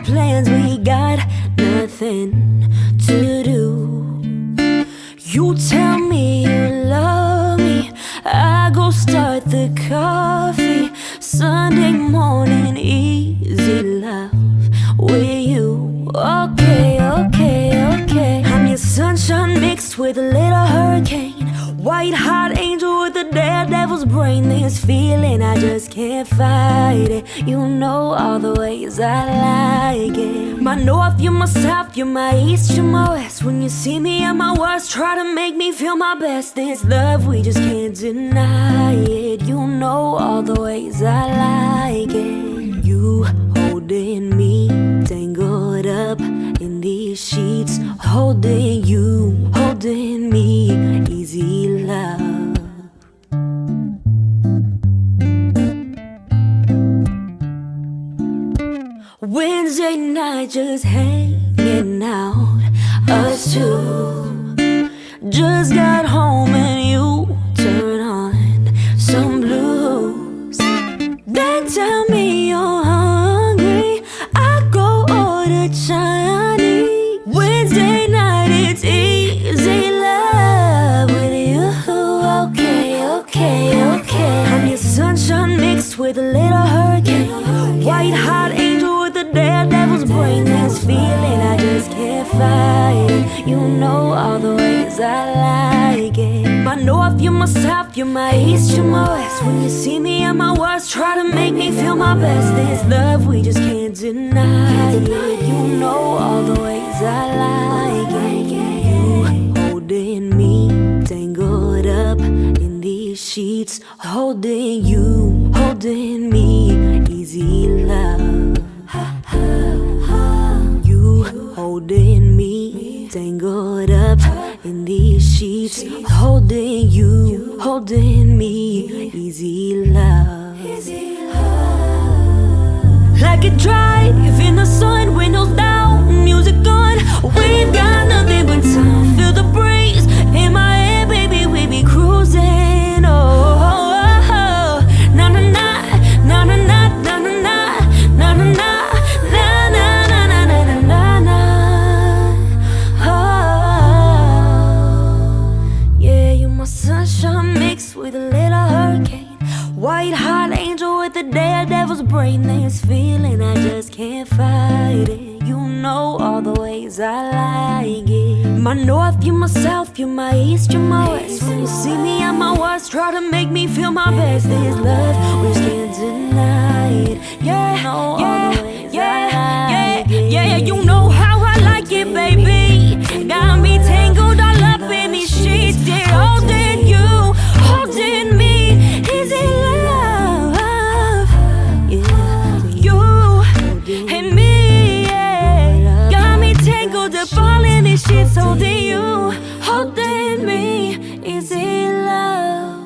no plans, we got nothing to do. You tell me you love me, I go start the coffee. Sunday morning, easy love with you. Okay, okay, okay. I'm your sunshine mixed with a little hurricane. White hot angel with a daredevil's brain. This feeling, I just can't fight it. You know all the ways I like it. My north, you're my south, you're my east, you're my west. When you see me at my worst, try to make me feel my best. This love, we just can't deny it. You know all the ways I like it. You holding me, tangled up in these sheets. Holding you, holding me, easy love. Wednesday night just hanging out, us two. Just got home and you turn on some blues. Then tell me you're hungry, I go order Chinese. Wednesday night it's easy love with you. Okay, okay, okay. I'm your sunshine mixed with a little hurricane. White hot angel with a daredevil's brain. This feeling, I just can't fight it. You know all the ways I like it. My north, you're my south, you're my east, you're my west. When you see me at my worst, try to make me feel my best. This love, we just can't deny it. You know all the ways I like it. You holding me, tangled up in these sheets. Holding you, holding me, easy love. You holding me, tangled up in these sheets. Holding you, holding me, easy love. Like a drive in the sun, windows down, music on. We've got nothing but time. Feel the breeze in my head, baby, we be cruising. Oh, na na na, na na na, na na na, na na na. Sunshine mixed with a little hurricane. White hot angel with a daredevil's brain. This feeling, I just can't fight it. You know all the ways I like it. My north, you're my south, you're my east, you're my west. When you see me at my worst, try to make me feel my best. This love, we just can't deny it. Yeah, you know all the ways I like it. Yeah, you know how I like it, baby. Got me tangled all up in these sheets. Yeah, holding you, holding me, easy love. Yeah, you and me, yeah. Got me tangled up all in these sheets. Holding you, holding me, easy love.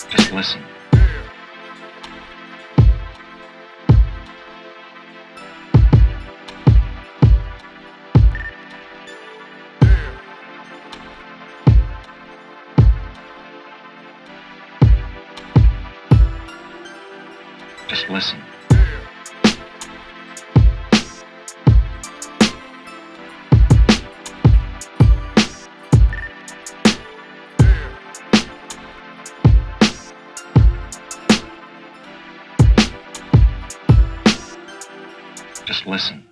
Just listen. Just listen. Just listen.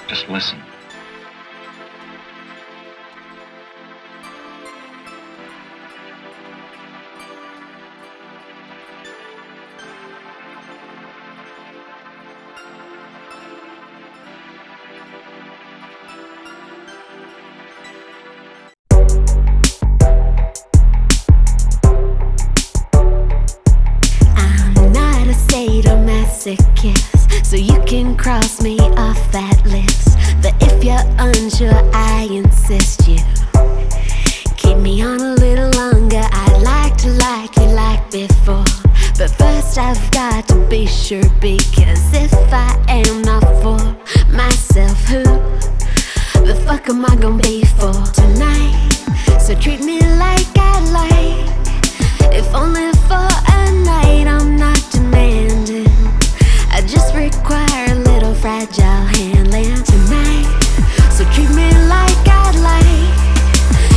Just listen. Sadomasochist, so you can cross me off that list. But if you're unsure, I insist you keep me on a little longer. I'd like to like you like before, but first I've got to be sure, because if I am not for myself, who the fuck am I gonna be for tonight? So treat me like I like, if only for a night. I'm not demanding, I just require a little fragile handling tonight. So treat me like I'd like,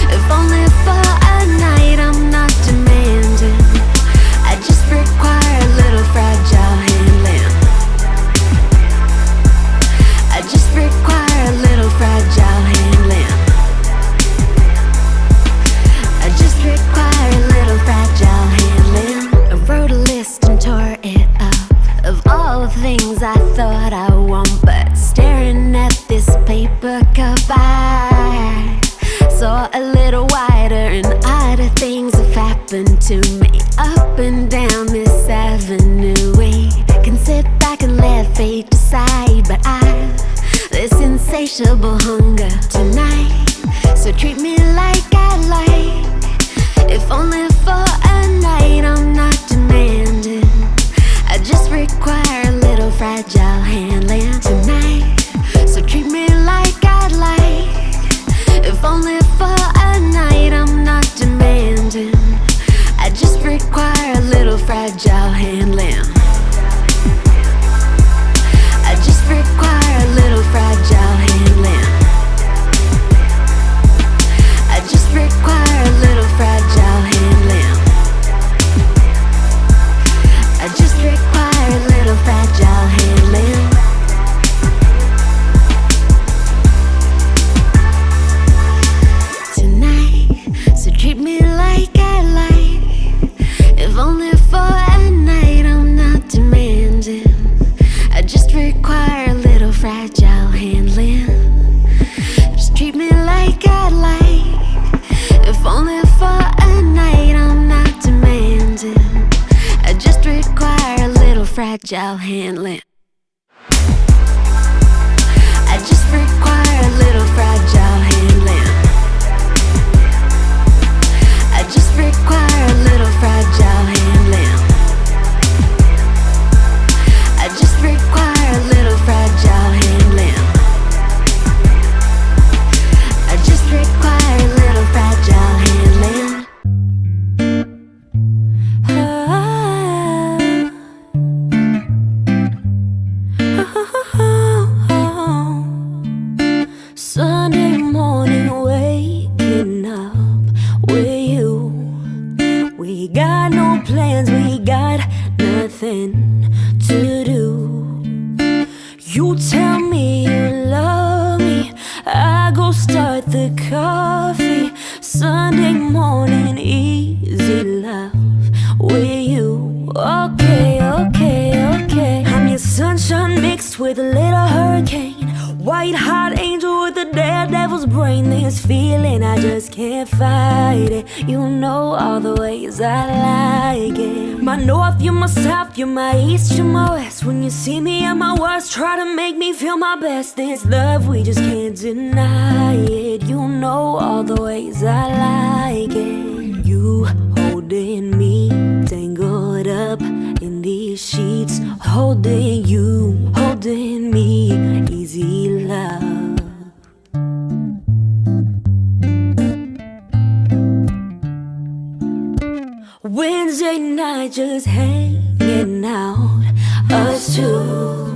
if only for a night. I'm not demanding, I just require a little fragile handling. I just require a little fragile handling. I just require a little fragile handling. I wrote a list and tore it up of all the things I thought I want, but staring at this paper cup I saw a little wider, and odder things have happened to me up and down this avenue. We can sit back and let fate decide, but I've this insatiable hunger tonight. So treat me like I like, if only for a night. I'm not demanding, I just require a little fragile handling tonight. So treat me like I'd like, if only for a night. I'm not demanding, I just require a little fragile handling. I just require a little fragile handling. I just require a little fragile handling. I just require a little fragile handling. Tonight, so treat me like I like, if only for a night. I'm not demanding, I just require a little fragile handling. Just treat me like I like, if only for a night. I'm not demanding, I just require a little fragile handling. I just require a little fragile handling. I just require a little fragile handling. I just require a little fragile handling. I just require a little fragile handling. Sunday morning, waking up with you. We got no plans, we got nothing to do. You tell me you love me, I go start the coffee. Sunday morning, easy love with you. Okay, okay, okay. I'm your sunshine mixed with a little hurricane, white hot angel with a daredevil's brain. This feeling, I just can't fight it. You know all the ways I like it. My north, you're my south, you're my east, you're my west. When you see me at my worst, try to make me feel my best. This love, we just can't deny it. You know all the ways I like it. You holding me, tangled up in these sheets, holding you, holding me, easy love. Wednesday night, just hanging out, us two.